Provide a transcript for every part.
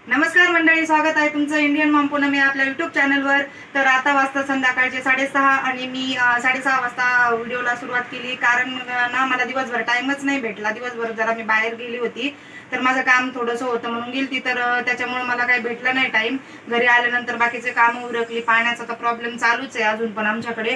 नमस्कार मंडळी, स्वागत आहे तुमचं इंडियन मॉम पूनम या आपल्या युट्यूब चॅनलवर. तर आता वाजता संध्याकाळचे 6:30 आणि मी 6:30 वाजता व्हिडिओला सुरुवात केली, कारण ना मला दिवसभर टाइमच नाही भेटला. दिवसभर जरा मी बाहेर गेली होती, तर माझं काम थोडंसं होतं म्हणून गेली, तर त्याच्यामुळे मला काही भेटलं नाही टाइम. घरी आल्यानंतर बाकीचे कामं उरकली. पाण्याचा तर प्रॉब्लेम चालूच आहे अजून पण आमच्याकडे.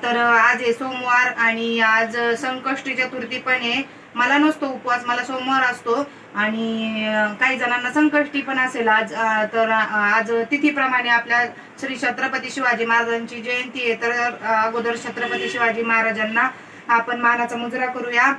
तर आज आहे सोमवार आणि आज संकष्टी चतुर्थी पण आहे. मला नसतो उपवास, मला सोमवार असतो आणि काही जणांना संकष्टी पण असेल आज. तर आज तिथीप्रमाणे आपल्या श्री छत्रपती शिवाजी महाराजांची जयंती आहे. तर अगोदर छत्रपती शिवाजी महाराजांना आपण मानाचा मुजरा करूया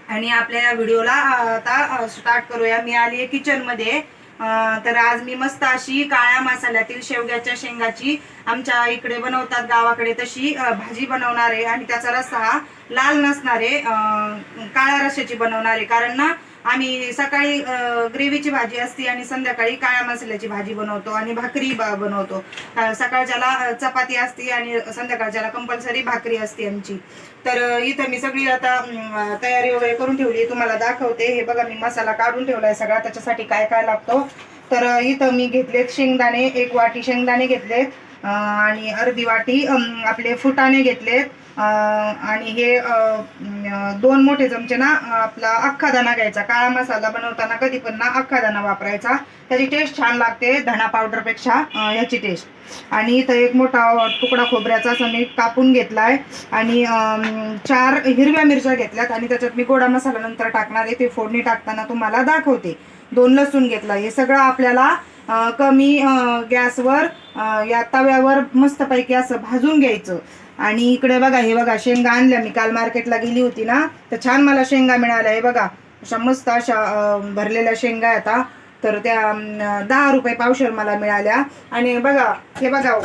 आणि आपल्या या व्हिडिओला आता स्टार्ट करूया. मी आली आहे किचनमध्ये. तर आज मी मस्त अशी काळ्या मसाल्यातील शेवग्याच्या शेंगाची, आमच्या इकडे बनवतात गावाकडे तशी भाजी बनवणार आहे. आणि त्याचा रस्सा हा लाल नसणार आहे, काळ्या रश्श्याची बनवणार आहे. कारण ना आम्ही सकाळी ग्रेव्हीची भाजी असते आणि संध्याकाळी काळ्या मसाल्याची भाजी बनवतो आणि भाकरी बनवतो. सकाळच्याला चपाती असते आणि संध्याकाळच्याला कंपल्सरी भाकरी असते आमची. तर इथं मी सगळी आता तयारी वगैरे करून ठेवली, तुम्हाला दाखवते. हे बघा, मी मसाला काढून ठेवलाय सगळा, त्याच्यासाठी काय काय लागतो. तर इथं मी घेतलेत शेंगदाणे, 1 वाटी शेंगदाणे घेतलेत आणि अर्धी वाटी आपले फुटाणे घेतलेत. आणि हे 2 मोठे चमचे ना आपला अख्खा दाणा घ्यायचा. काळा मसाला बनवताना कधी पण ना अख्खा दाणा वापरायचा, त्याची टेस्ट छान लागते धणा पावडर पेक्षा याची टेस्ट. आणि इथं 1 मोठा तुकडा खोबऱ्याचा असं मी कापून घेतलाय आणि 4 हिरव्या मिरच्या घेतल्यात आणि त्याच्यात मी गोडा मसाला नंतर टाकणार आहे, ते फोडणी टाकताना तुम्हाला दाखवते. 2 लसूण घेतला. हे सगळं आपल्याला कमी गॅसवर या तव्यावर मस्तपैकी असं भाजून घ्यायचं. आणि इकडे बघा, हे बघा शेंगा आणल्या मी, काल मार्केटला गेली होती ना, तर छान मला शेंगा मिळाल्या. हे बघा, अशा मस्त अशा भरलेल्या शेंगा आता. तर त्या 10 रुपये पावशेर मला मिळाल्या. आणि बघा, हे बघा,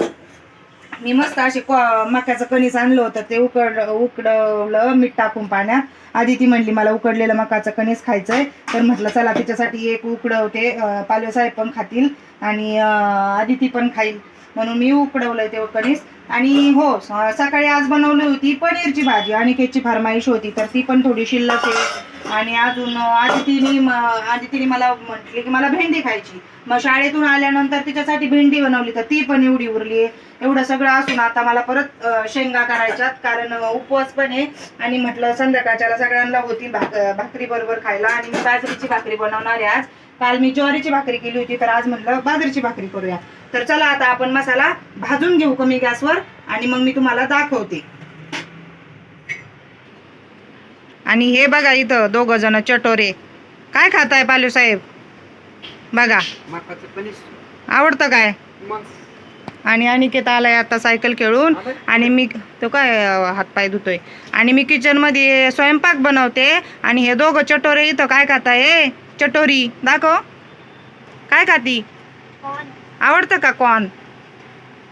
मी मस्त असे मक्याचं कणीस आणलं होतं, ते उकडवलं मीठ टाकून पाण्यात. आधी ती म्हणली मला उकडलेलं मकाचं कणीस खायचंय, तर म्हटलं चला तिच्यासाठी एक उकडवते, पालवे साहेब पण खातील आणि आधी ती पण खाईल म्हणून मी उकडवलंय ते कणीस. आणि हो, सकाळी आज बनवली होती पनीरची भाजी, आणि केची फरमाईश होती, तर ती पण थोडी शिल्लक आहे. आणि अजून आदितीने मला म्हटली की मला भेंडी खायची. मग शाळेतून आल्यानंतर तिच्यासाठी भेंडी बनवली, तर ती पण एवढी उरली. एवढं सगळं असून आता मला परत शेंगा करायच्यात, कारण उपवास पण आहे. आणि म्हटलं संध्याकाळच्याला सगळ्यांना होती भाकरी बरोबर खायला. आणि मी बाजरीची भाकरी बनवणार आहे आज. काल मी ज्वारीची भाकरी केली होती, तर आज म्हटलं बाजरीची भाकरी करूया. तर चला आता आपण मसाला भाजून घेऊ कमी गॅसवर आणि मग मी तुम्हाला दाखवते. आणि हे बघा, इथं 2 जण चटोरे काय खाताय पालू साहेब? बघा, आवडतं काय? आणि अनिकेत आलाय आता सायकल खेळून, आणि मी तो काय हातपाय धुतोय. आणि मी किचन मध्ये स्वयंपाक बनवते आणि हे 2 चटोरे इथं काय खाताय? चटोरी दाखव, काय खाती? आवडतं का कॉर्न?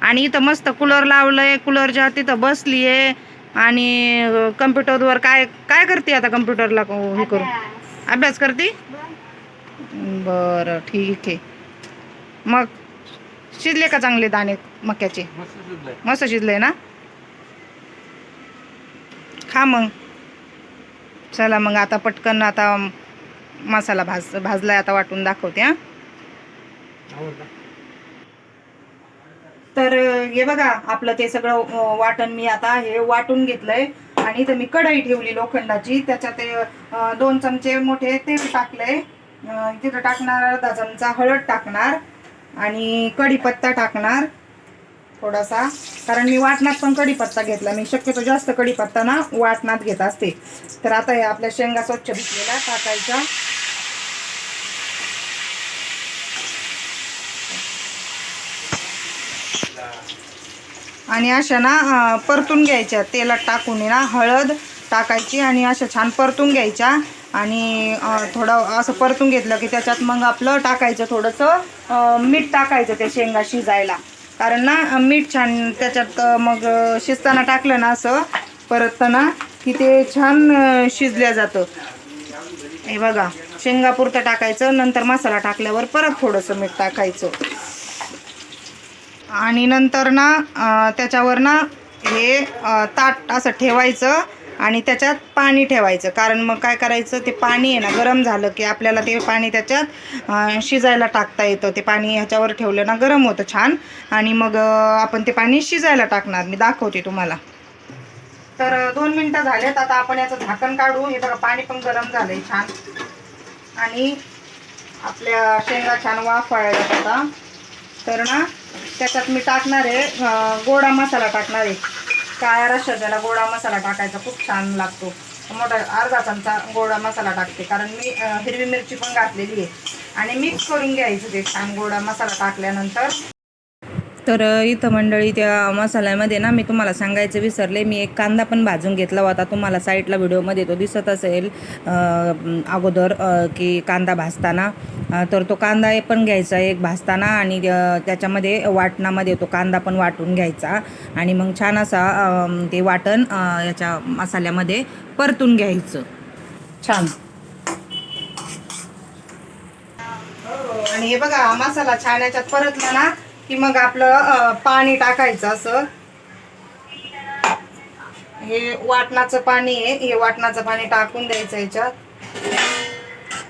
आणि इथं मस्त कूलर लावलंय, कूलरच्या तिथं बसलीये आणि कम्प्युटरवर काय काय करते आता? कम्प्युटरला हे करू अभ्यास करते. बरं, ठीक आहे. मग शिजले का चांगले दाणे मक्याचे? मस्त शिजले ना? खा मग. चला मग आता पटकन आता मसाला भाजलाय, आता वाटून दाखवते. हा, तर हे बघा, आपलं ते सगळं वाटण मी आता हे वाटून घेतलंय. आणि इथं मी कढई ठेवली लोखंडाची, त्याच्यात ते 2 चमचे मोठे तेल टाकलंय. तिथं टाकणार अर्धा चमचा हळद टाकणार आणि कढीपत्ता टाकणार थोडासा, कारण मी वाटणात पण कढीपत्ता घेतला. मी शक्यतो जास्त कढीपत्ता ना वाटणात घेत असते. तर आता हे आपल्या शेंगा स्वच्छ धुतलेल्या टाकायच्या. आणि अशा ना परतून घ्यायच्या, तेलात टाकून ना हळद टाकायची आणि अशा छान परतून घ्यायच्या. आणि थोडं असं परतून घेतलं की त्याच्यात मग आपलं टाकायचं थोडंसं मीठ टाकायचं त्या शेंगा शिजायला, कारण ना मीठ छान त्याच्यात मग शिजताना टाकलं ना असं परतताना की ते छान शिजल्या जातं. हे बघा, शेंगापुरतं टाकायचं, नंतर मसाला टाकल्यावर परत थोडंसं मीठ टाकायचं. आणि नंतर ना त्याच्यावर ना हे ताट असं ठेवायचं आणि त्याच्यात पाणी ठेवायचं, कारण मग काय करायचं, ते पाणी आहे ना गरम झालं की आपल्याला ते पाणी त्याच्यात शिजायला टाकता येतं. ते पाणी ह्याच्यावर ठेवलं ना गरम होतं छान, आणि मग आपण ते पाणी शिजायला टाकणार. मी दाखवते तुम्हाला. तर 2 मिनटं झालेत. आता आपण याचं झाकण काढू. हे बघा पाणी पण गरम झालंय छान, आणि आपल्या शेंगा छान वाफायला आता. तर ना त्याच्यात मी टाकणार आहे गोडा मसाला टाकणार आहे. काळ्या रश्श्यात त्याला गोडा मसाला टाकायचा, खूप छान लागतो. मोठा अर्धा चमचा गोडा मसाला टाकते, कारण मी हिरवी मिरची पण घातलेली आहे. आणि मिक्स करून घ्यायचं ते छान गोडा मसाला टाकल्यानंतर. तर इथं मंडळी त्या मसाल्यामध्ये ना मी तुम्हाला सांगायचं विसरले, मी एक कांदा पण भाजून घेतला होता. तुम्हाला साईडला व्हिडिओमध्ये तो दिसत असेल अगोदर की कांदा भाजताना. तर तो कांदा पण घ्यायचा एक भाजताना, आणि त्याच्यामध्ये वाटणामध्ये तो कांदा पण वाटून घ्यायचा, आणि मग छान असा ते वाटण याच्या मसाल्यामध्ये परतून घ्यायचं छान. आणि हे बघा मसाला छान याच्यात परतला ना की मग आपलं पाणी टाकायचं असं. हे वाटणाचं पाणी आहे, हे वाटणाचं पाणी टाकून द्यायचं याच्यात,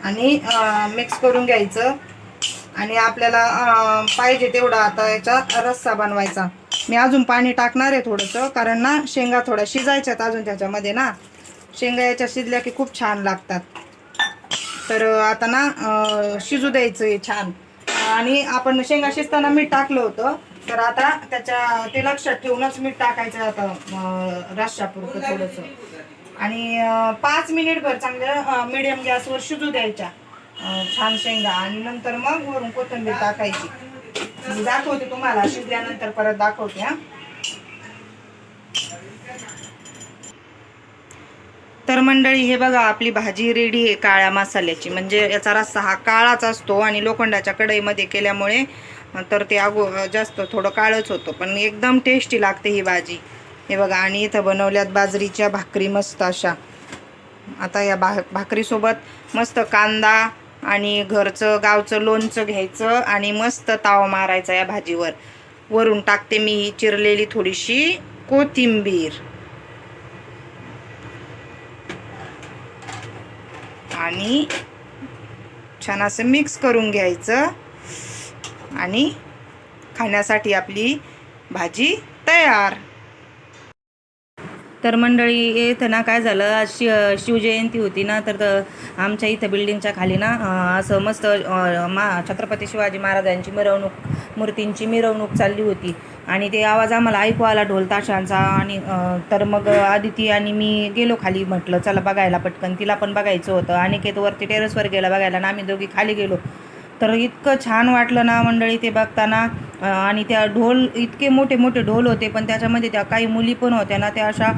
आणि मिक्स करून घ्यायचं. आणि आपल्याला पाहिजे तेवढा आता याचा रस्सा बनवायचा. मी अजून पाणी टाकणार आहे थोडंसं, कारण ना शेंगा थोड्या शिजायच्यात अजून त्याच्यामध्ये ना. शेंगा याच्या शिजल्या की खूप छान लागतात. तर आता ना शिजू द्यायचं आहे छान. आणि आपण शेंगा शिजताना मीठ टाकलं होतं, तर आता ते लक्षात ठेवूनच मीठ टाकायचं आता रश्शापुरतं थोडंसं. आणि 5 मिनिटभर चांगलं मिडियम गॅसवर शिजू द्यायच्या छान शेंगा, आणि नंतर मग वरून कोथिंबीर टाकायची. मी दाखवते तुम्हाला शिजल्यानंतर, परत दाखवते हा. तर मंडळी हे बघा आपली भाजी रेडी आहे काळ्या मसाल्याची. म्हणजे याचा रस्सा हा काळाच असतो, आणि लोखंडाच्या कढईमध्ये केल्यामुळे तर ते जास्त थोडं काळच होतं, पण एकदम टेस्टी लागते ही भाजी. हे बघा, आणि इथं बनवल्यात बाजरीच्या भाकरी मस्त अशा. आता या भाकरीसोबत मस्त कांदा आणि घरचं गावचं लोणचं घ्यायचं, आणि मस्त ताव मारायचा या भाजीवर. वरून टाकते मी ही चिरलेली थोडीशी कोथिंबीर, आणि छान असं मिक्स करून घ्यायचं, आणि खाण्यासाठी आपली भाजी तयार. तर मंडळी इथं ना काय झालं, आज शिवजयंती होती ना, तर आमच्या इथं बिल्डिंगच्या खाली ना असं मस्त छत्रपती शिवाजी महाराजांची मूर्तींची मिरवणूक चालली होती. आणि ते आवाज आम्हाला ऐकू आला ढोल ताशांचा. आणि तर मग आदिती आणि मी गेलो खाली, म्हटलं चला बघायला पटकन, तिला पण बघायचं होतं. आणि वरती टेरेसवर गेला बघायला, आणि आम्ही दोघी खाली गेलो. तर इतकं छान वाटलं ना मंडळी ते बघताना. आणि त्या ढोल इतके मोठे मोठे ढोल होते, पण त्याच्यामध्ये त्या काही मुली पण होत्या ना, त्या अशा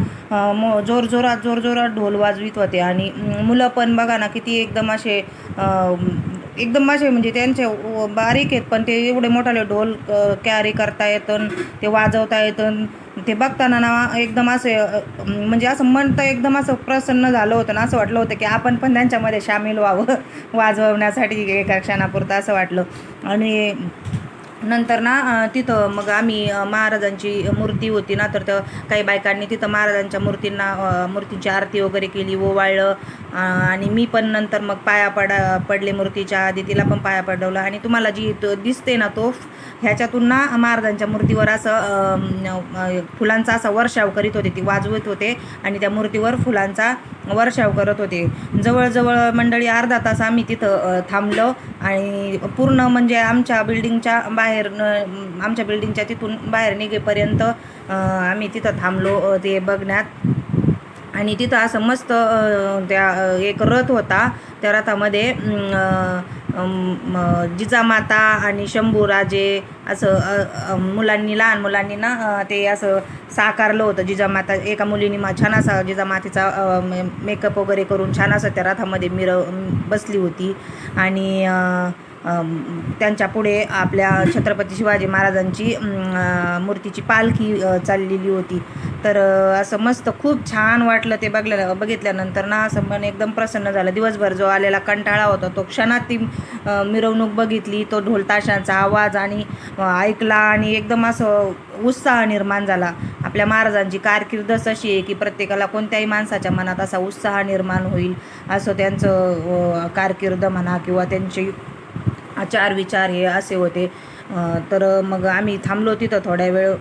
जोरजोरात ढोल वाजवित होते. आणि मुलं पण बघा ना किती एकदम असे म्हणजे त्यांचे बारीक आहेत, पण ते एवढे मोठाले ढोल कॅरी करता येतं, ते वाजवता येतं. ते बघताना ना एकदम असे म्हणजे असं मन तर एकदम असं प्रसन्न झालं होतं ना. असं वाटलं होतं की आपण पण त्यांच्यामध्ये सामील व्हावं वाजवण्यासाठी एका क्षणापुरतं असं वाटलं. आणि नंतर ना तिथं मग आम्ही महाराजांची मूर्ती होती ना, तर काही बायकांनी तिथं महाराजांच्या मूर्तीची आरती वगैरे केली, ओवाळलं. आणि मी पण नंतर मग पडले मूर्तीच्या आधी, तिला पण पाया पडवलं. आणि तुम्हाला जी दिसते ना तोफ, ह्याच्यातून ना महाराजांच्या मूर्तीवर असं फुलांचा असा वर्षाव करीत होते, ती वाजवत होते, आणि त्या मूर्तीवर फुलांचा वर्षाव करत होते. जवळजवळ मंडळी अर्धा तास आम्ही तिथं थांबलो. आणि पूर्ण म्हणजे आमच्या बिल्डिंगच्या तिथून बाहेर निघेपर्यंत आम्ही तिथं थांबलो ते बघण्यात. आणि तिथं असं मस्त त्या एक रथ होता, त्या रथामध्ये जिजामाता आणि शंभूराजे असं लहान मुलांनी ना ते असं साकारलं होतं. जिजामाता एका मुलीने छान असा जिजामातेचा मेकअप वगैरे करून छान असं त्या रथामध्ये बसली होती. आणि त्यांच्या पुढे आपल्या छत्रपती शिवाजी महाराजांची मूर्तीची पालखी चाललेली होती. तर असं मस्त खूप छान वाटलं ते बघितल्यानंतर ना, असं मन एकदम प्रसन्न झालं. दिवसभर जो आलेला कंटाळा होता तो क्षणात ती मिरवणूक बघितली, तो ढोल ताशांचा आवाज आणि ऐकला आणि एकदम असं उत्साह निर्माण झाला. आपल्या महाराजांची कारकीर्दच अशी आहे की प्रत्येकाला, कोणत्याही माणसाच्या मनात असा उत्साह निर्माण होईल असं त्यांचं कारकीर्द म्हणा किंवा त्यांचे आचार विचार हे असे होते. तर मग आम्ही थांबलो तिथं थोड्या वेळ.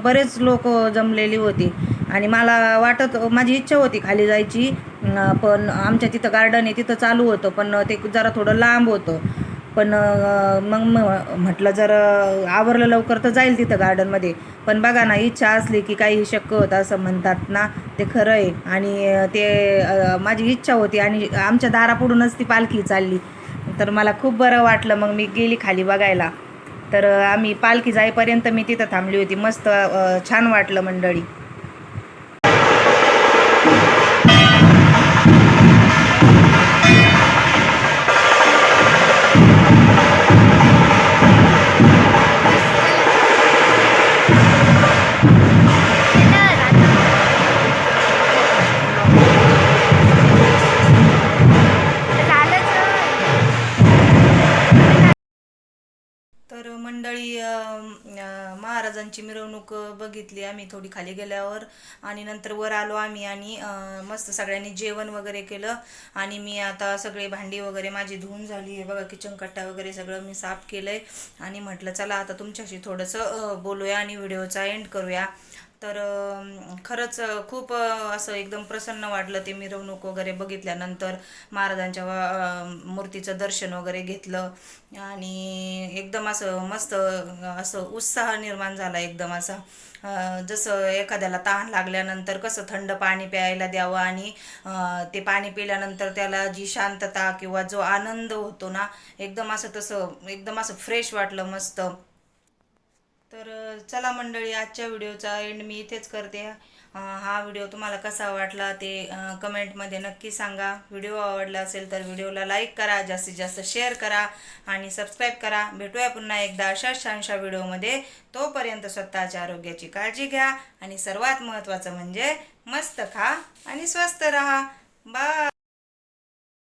बरेच लोक जमलेली होती आणि मला माझी इच्छा होती खाली जायची. पण आमच्या तिथं गार्डन आहे, तिथं चालू होतं, पण ते जरा थोडं लांब होतं. पण मग म्हटलं जर आवरलं लवकर तर जाईल तिथं गार्डनमध्ये. पण बघा ना, इच्छा असली की काही शक्य होतं असं म्हणतात ना, ते खरं आहे. आणि ते माझी इच्छा होती आणि आमच्या दारापुढूनच ती पालखी चालली. तर मला खूप बरं वाटलं. मग मी गेली खाली बघायला. तर आम्ही पालखी जाईपर्यंत मी तिथं थांबली होती. मस्त छान वाटलं मंडळी. तर मंडळी, महाराजांची मिरवणूक बघितली आम्ही थोडी खाली गेल्यावर. आणि नंतर वर आलो आम्ही आणि मस्त सगळ्यांनी जेवण वगैरे केलं. आणि मी आता सगळे भांडी वगैरे माझी धुवून झाली आहे बघा, किचन कट्टा वगैरे सगळं मी साफ केलंय. आणि म्हटलं चला आता तुमच्याशी थोडंसं बोलूया आणि व्हिडिओचा एंड करूया. तर खरंच खूप असं एकदम प्रसन्न वाटलं ते मिरवणूक वगैरे बघितल्यानंतर. महाराजांच्या मूर्तीचं दर्शन वगैरे घेतलं आणि एकदम असं मस्त असं उत्साह निर्माण झाला एकदम असा. जसं एखाद्याला तहान लागल्यानंतर कसं थंड पाणी प्यायला द्यावं आणि ते पाणी पिल्यानंतर त्याला जी शांतता किंवा जो आनंद होतो ना, एकदम असं तसं एकदम असं फ्रेश वाटलं मस्त. तर चला मंडळी, आजच्या व्हिडिओचा एंड मी इथेच करते. हा व्हिडिओ तुम्हाला कसा वाटला ते कमेंटमध्ये नक्की सांगा. व्हिडिओ आवडला असेल तर व्हिडिओला लाईक करा, जास्तीत जास्त शेअर करा आणि सबस्क्राईब करा. भेटूया पुन्हा एकदा अशाच छानशा व्हिडिओमध्ये. तोपर्यंत स्वतःच्या आरोग्याची काळजी घ्या आणि सर्वात महत्त्वाचं म्हणजे मस्त खा आणि स्वस्त राहा. बाय.